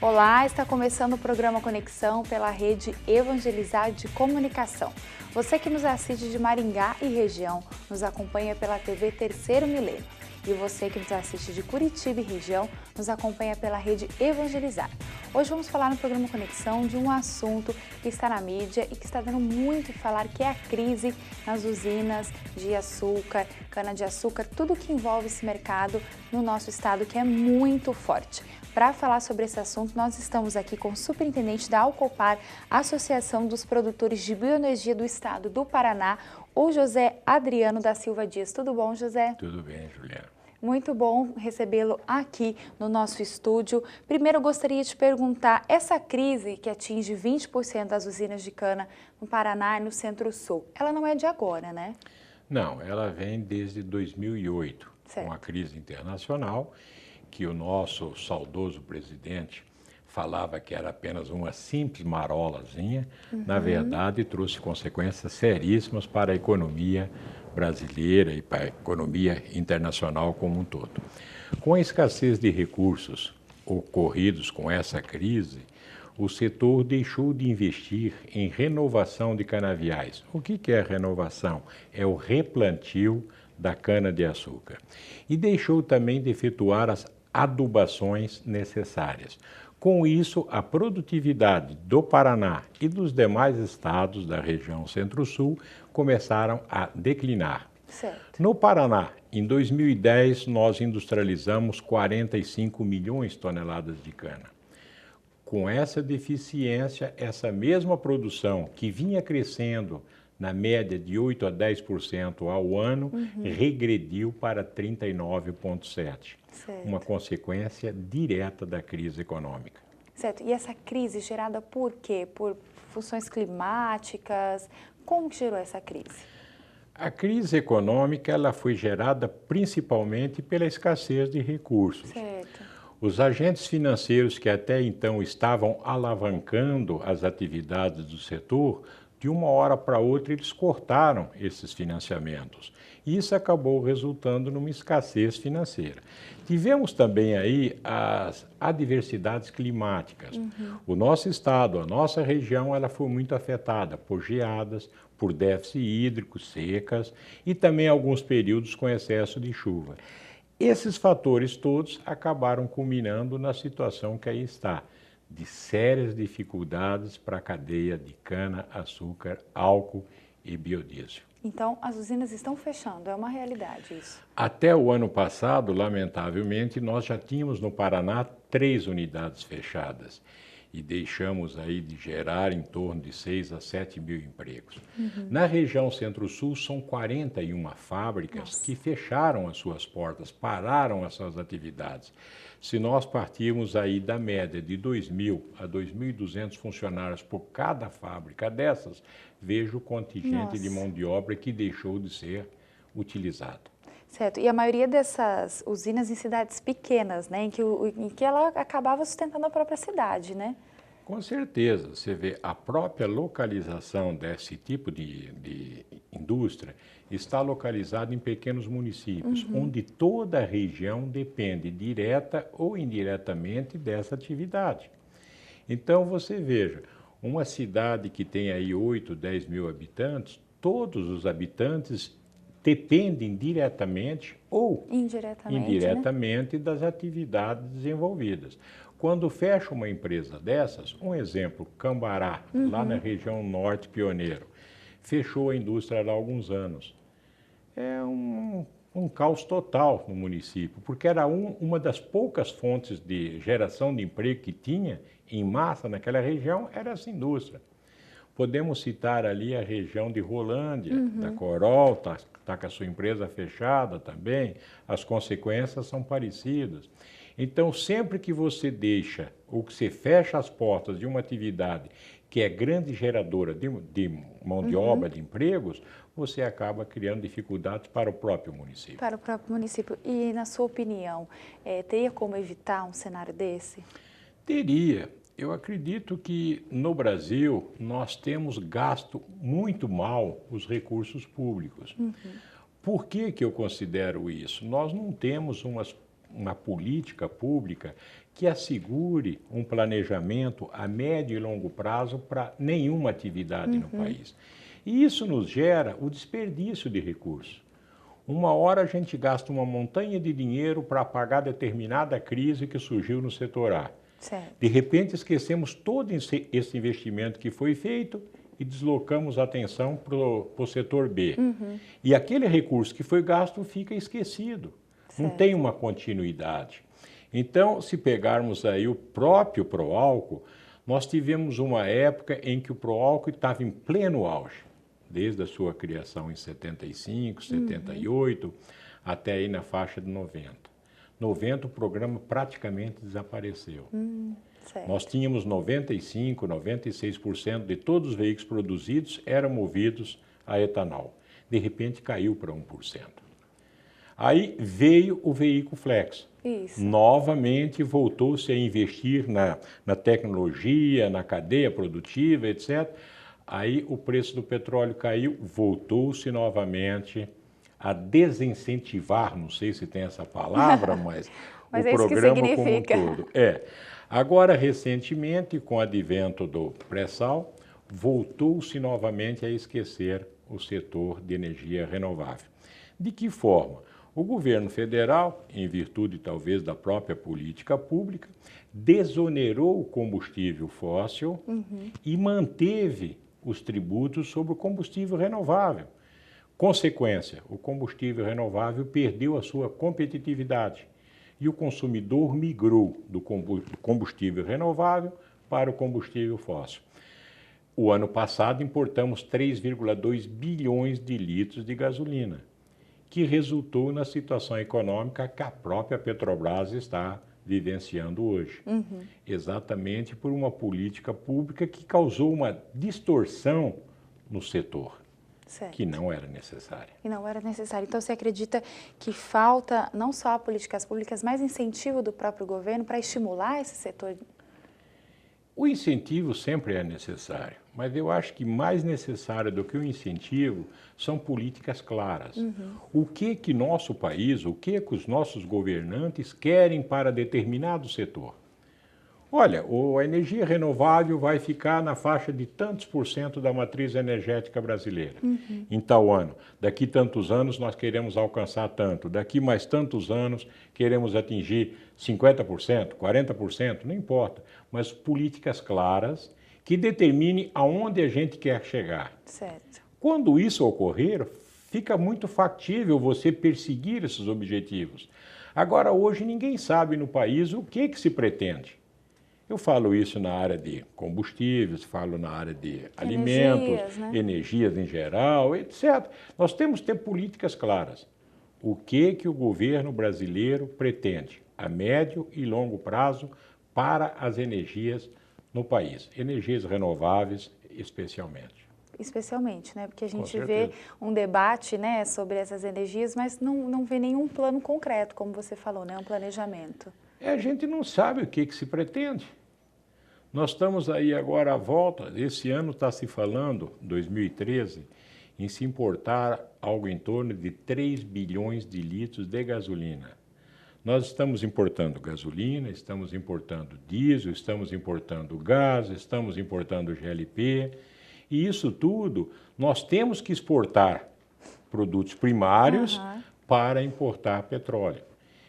Olá, está começando o programa Conexão pela rede Evangelizar de Comunicação. Você que nos assiste de Maringá e região, nos acompanha pela TV Terceiro Milênio. E você que nos assiste de Curitiba e região, nos acompanha pela rede Evangelizar. Hoje vamos falar no programa Conexão de um assunto que está na mídia e que está dando muito o que falar, que é a crise nas usinas de açúcar, cana-de-açúcar, tudo que envolve esse mercado no nosso estado, que é muito forte. Para falar sobre esse assunto, nós estamos aqui com o superintendente da Alcopar, Associação dos Produtores de Bioenergia do Estado do Paraná, o José Adriano da Silva Dias. Tudo bom, José? Tudo bem, Juliana. Muito bom recebê-lo aqui no nosso estúdio. Primeiro, eu gostaria de perguntar, essa crise que atinge 20% das usinas de cana no Paraná e no Centro-Sul, ela não é de agora, né? Não, ela vem desde 2008, certo. Com a crise internacional, que o nosso saudoso presidente falava que era apenas uma simples marolazinha, na verdade trouxe consequências seríssimas para a economia brasileira e para a economia internacional como um todo. Com a escassez de recursos ocorridos com essa crise, o setor deixou de investir em renovação de canaviais. O que é renovação? É o replantio da cana-de-açúcar. E deixou também de efetuar as adubações necessárias. Com isso, a produtividade do Paraná e dos demais estados da região Centro-Sul começaram a declinar. Certo. No Paraná, em 2010, nós industrializamos 45 milhões de toneladas de cana. Com essa deficiência, essa mesma produção que vinha crescendo na média de 8 a 10% ao ano, regrediu para 39,7%. Uma consequência direta da crise econômica. Certo. E essa crise gerada por quê? Por funções climáticas? Como que gerou essa crise? A crise econômica ela foi gerada principalmente pela escassez de recursos. Certo. Os agentes financeiros que até então estavam alavancando as atividades do setor, de uma hora para outra eles cortaram esses financiamentos. E isso acabou resultando numa escassez financeira. Tivemos também aí as adversidades climáticas. O nosso estado, a nossa região, ela foi muito afetada por geadas, por déficit hídrico, secas e também alguns períodos com excesso de chuva. Esses fatores todos acabaram culminando na situação que aí está, de sérias dificuldades para a cadeia de cana, açúcar, álcool e biodiesel. Então, as usinas estão fechando, é uma realidade isso? Até o ano passado, lamentavelmente, nós já tínhamos no Paraná 3 unidades fechadas e deixamos aí de gerar em torno de 6 a 7 mil empregos. Na região Centro-Sul, são 41 fábricas que fecharam as suas portas, pararam as suas atividades. Se nós partirmos aí da média de 2.000 a 2.200 funcionários por cada fábrica dessas, vejo o contingente de mão de obra que deixou de ser utilizado. Certo. E a maioria dessas usinas em cidades pequenas, né, em que ela acabava sustentando a própria cidade, né? Com certeza. Você vê, a própria localização desse tipo de indústria está localizada em pequenos municípios, onde toda a região depende direta ou indiretamente dessa atividade. Então, você veja, uma cidade que tem aí 8, 10 mil habitantes, todos os habitantes dependem diretamente ou indiretamente, né, das atividades desenvolvidas. Quando fecha uma empresa dessas, um exemplo, Cambará, lá na região norte pioneiro, fechou a indústria lá há alguns anos. É um caos total no município, porque era uma das poucas fontes de geração de emprego que tinha em massa naquela região, era essa indústria. Podemos citar ali a região de Rolândia, da Corol, está com a sua empresa fechada também, as consequências são parecidas. Então, sempre que você deixa ou que você fecha as portas de uma atividade que é grande geradora de mão de obra, de empregos, você acaba criando dificuldades para o próprio município. Para o próprio município. E, na sua opinião, teria como evitar um cenário desse? Teria. Eu acredito que no Brasil nós temos gasto muito mal os recursos públicos. Por que eu considero isso? Nós não temos uma política pública que assegure um planejamento a médio e longo prazo para nenhuma atividade no país. E isso nos gera o desperdício de recursos. Uma hora a gente gasta uma montanha de dinheiro para pagar determinada crise que surgiu no setor A. Certo. De repente esquecemos todo esse investimento que foi feito e deslocamos a atenção para o setor B. E aquele recurso que foi gasto fica esquecido. Não Certo. tem uma continuidade. Então, se pegarmos aí o próprio Proálcool, nós tivemos uma época em que o Proálcool estava em pleno auge, desde a sua criação em 75, 78, até aí na faixa de 90. 90 o programa praticamente desapareceu. Certo. Nós tínhamos 95, 96% de todos os veículos produzidos eram movidos a etanol. De repente caiu para 1%. Aí veio o veículo flex. Isso. Novamente voltou-se a investir na tecnologia, na cadeia produtiva, etc. Aí o preço do petróleo caiu, voltou-se novamente a desincentivar, não sei se tem essa palavra, mas Mas o é isso que programa como um significa. todo. Agora, recentemente, com o advento do pré-sal, voltou-se novamente a esquecer o setor de energia renovável. De que forma? O governo federal, em virtude talvez da própria política pública, desonerou o combustível fóssil e manteve os tributos sobre o combustível renovável. Consequência, o combustível renovável perdeu a sua competitividade e o consumidor migrou do combustível renovável para o combustível fóssil. O ano passado importamos 3,2 bilhões de litros de gasolina, que resultou na situação econômica que a própria Petrobras está vivenciando hoje. Exatamente por uma política pública que causou uma distorção no setor, Certo. que não era necessária. E não era necessário. Então, você acredita que falta não só políticas públicas, mas incentivo do próprio governo para estimular esse setor? O incentivo sempre é necessário, mas eu acho que mais necessário do que o incentivo são políticas claras. O que nosso país, o que os nossos governantes querem para determinado setor? Olha, a energia renovável vai ficar na faixa de tantos por cento da matriz energética brasileira. Em tal ano, daqui tantos anos nós queremos alcançar tanto, daqui mais tantos anos queremos atingir 50%, 40%, não importa, mas políticas claras que determinem aonde a gente quer chegar. Certo. Quando isso ocorrer, fica muito factível você perseguir esses objetivos. Agora, hoje ninguém sabe no país o que se pretende. Eu falo isso na área de combustíveis, falo na área de alimentos, né? Energias em geral, etc. Nós temos que ter políticas claras. O que o governo brasileiro pretende a médio e longo prazo para as energias no país, energias renováveis especialmente. Especialmente, né? Porque a gente Com vê certeza. um debate, né, sobre essas energias, mas não vê nenhum plano concreto, como você falou, né? Um planejamento. A gente não sabe o que se pretende. Nós estamos aí agora à volta, esse ano está se falando, 2013, em se importar algo em torno de 3 bilhões de litros de gasolina. Nós estamos importando gasolina, estamos importando diesel, estamos importando gás, estamos importando GLP, e isso tudo nós temos que exportar produtos primários para importar petróleo.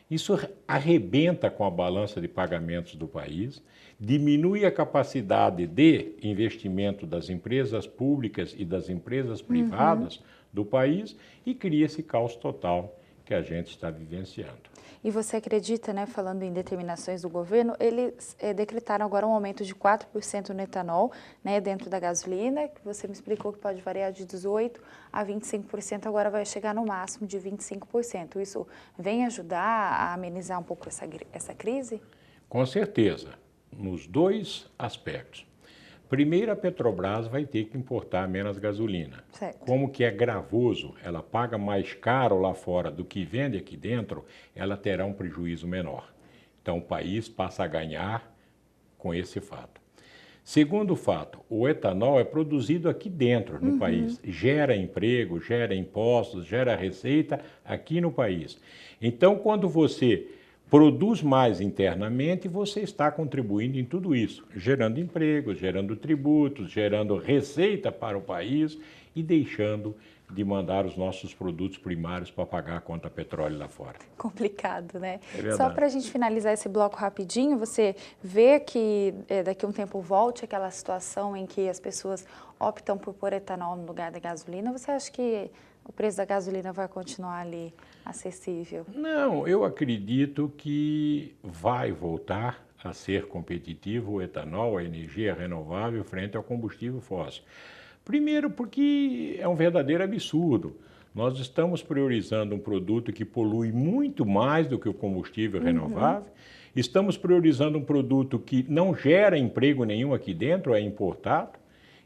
Isso arrebenta com a balança de pagamentos do país, diminui a capacidade de investimento das empresas públicas e das empresas privadas do país e cria esse caos total que a gente está vivenciando. E você acredita, né, falando em determinações do governo, eles decretaram agora um aumento de 4% no etanol, né, dentro da gasolina, que você me explicou que pode variar de 18% a 25%, agora vai chegar no máximo de 25%. Isso vem ajudar a amenizar um pouco essa crise? Com certeza, nos dois aspectos. Primeiro, a Petrobras vai ter que importar menos gasolina. Certo. Como que é gravoso, ela paga mais caro lá fora do que vende aqui dentro, ela terá um prejuízo menor. Então, o país passa a ganhar com esse fato. Segundo fato, o etanol é produzido aqui dentro, no país. Gera emprego, gera impostos, gera receita aqui no país. Então, quando você produz mais internamente, você está contribuindo em tudo isso, gerando empregos, gerando tributos, gerando receita para o país e deixando de mandar os nossos produtos primários para pagar a conta petróleo lá fora. Complicado, né? É verdade. Só para a gente finalizar esse bloco rapidinho, você vê que daqui a um tempo volte aquela situação em que as pessoas optam por pôr etanol no lugar da gasolina? Você acha que o preço da gasolina vai continuar ali acessível? Não, eu acredito que vai voltar a ser competitivo o etanol, a energia renovável, frente ao combustível fóssil. Primeiro porque é um verdadeiro absurdo. Nós estamos priorizando um produto que polui muito mais do que o combustível renovável, estamos priorizando um produto que não gera emprego nenhum aqui dentro, é importado,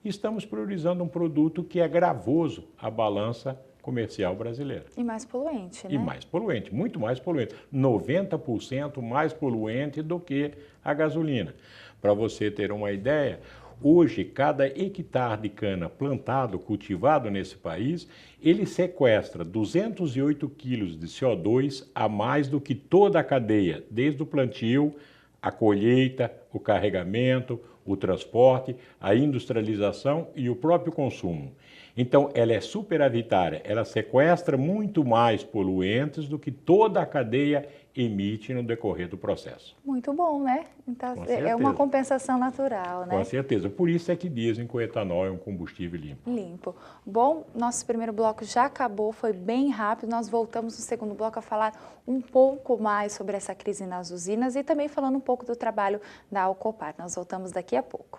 e estamos priorizando um produto que é gravoso à balança comercial brasileira. E mais poluente, né? E mais poluente, muito mais poluente. 90% mais poluente do que a gasolina. Para você ter uma ideia, hoje cada hectare de cana plantado, cultivado nesse país, ele sequestra 208 quilos de CO2 a mais do que toda a cadeia, desde o plantio, a colheita, o carregamento, o transporte, a industrialização e o próprio consumo. Então, ela é superavitária, ela sequestra muito mais poluentes do que toda a cadeia emite no decorrer do processo. Muito bom, né? Então, é uma compensação natural, né? Com certeza. Por isso é que dizem que o etanol é um combustível limpo. Limpo. Bom, nosso primeiro bloco já acabou, foi bem rápido. Nós voltamos no segundo bloco a falar um pouco mais sobre essa crise nas usinas e também falando um pouco do trabalho da Alcopar. Nós voltamos daqui a pouco.